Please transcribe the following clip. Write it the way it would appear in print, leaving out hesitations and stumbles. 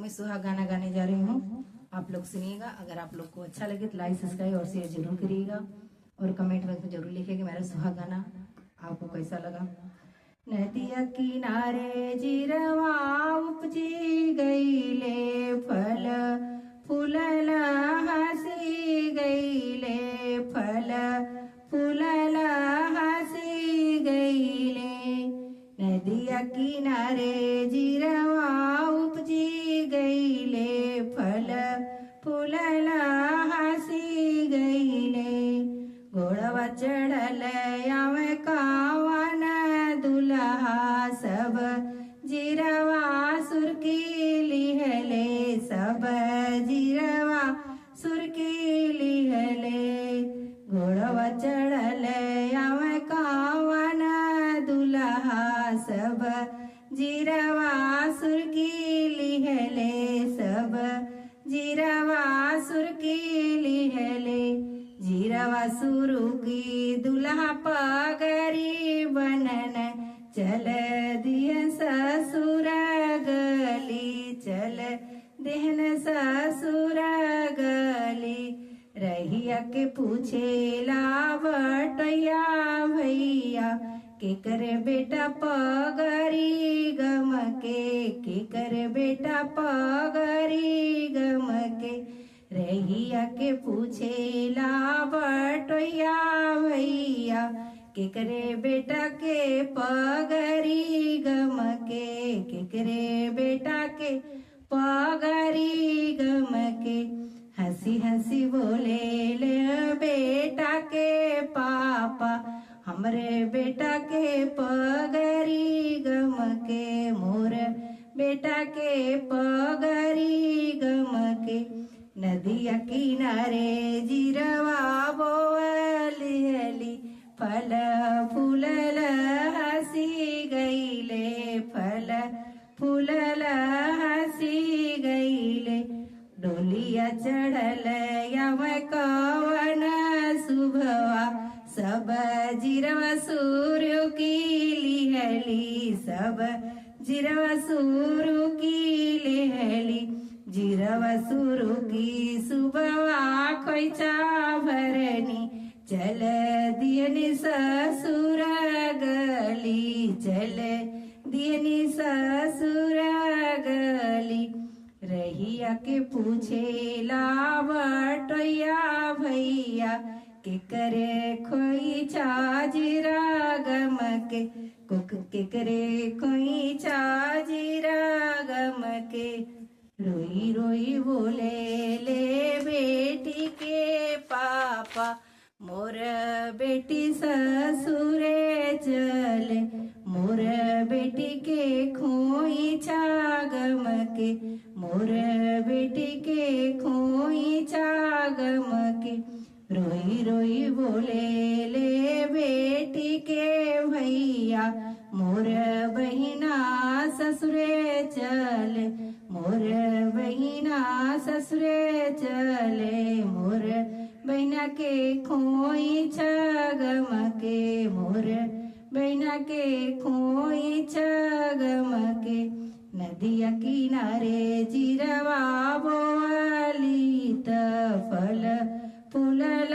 मैं सुहाग गाना गाने जा रही हूँ, आप लोग सुनिएगा। अगर आप लोग को अच्छा लगे तो लाइक सब्सक्राइब और शेयर जरूर करिएगा और कमेंट बॉक्स में जरूर लिखिएगा मेरा सुहाग गाना आपको कैसा लगा। नदिया किनारे जिरवा उपजी गईले, फल फूलल हंसी गईले, फल फूलल हंसी गईले। नदिया किनारे जिरवा उपजी गईले, फल फूलल हंसी गईले। घोड़वा चढ़ल आवे कावन दुल्हा, सब जिरवा सुरकी लिहले, सब जिरवा सुरकी लिहले। घोड़वा चढ़ल आवे कावन दुल्हा, सब जिरवा सुरकी लिहले, सब जिरवा सुरकी लिहले। जिरवा सुरुकी दुल्हा पगरी बनन, चल दिहन ससुर गली, चल दिहन ससुर गली। रहिया के पूछे लावटया भैया, के कर बेटा पगरी गमके, के कर बेटा पगरी गमके। रहिया के पूछे लावटया भैया, के करे बेटा के पगरी गमके, के करे बेटा के पगरी गमके। हंसी हंसी बोले ले बेटा के पापा, हमरे बेटा के पगरी गमके, मोर बेटा के पगरी गमके। नदिया किनारे जिरवा बोअली, फल फूलल हंसी गईले, फल फूलल हंसी गईले। डोलिया चढ़ल यम कवन सुभवा, सब जिरवा सूर्य की लिहली, सब जिरवा सूर्य की लिहली। जिरवा सूर्य की सुबवा खोइचा भरनी, चल दियनी ससुर गली, चल दियनी ससुर गली। रहिया के पूछे लावटया भैया, के करे खोइचा जिरा गमके, के करे खोइचा जिरा गमके। रोई रोई बोले ले बेटी के पापा, मोर बेटी ससुरे चले, मोर बेटी के खोइचा गमके, मोर बेटी के खोइचा गमके। रोई रोई बोले ले बेटी के भैया, मोर बहिना ससुरे चले, मोर बहिना ससुरे चले। मोर बहिना के खोइचा गमके, मोर बहिना के खोइचा गमके। नदिया किनारे जिरवा बोअली, त फल फूलल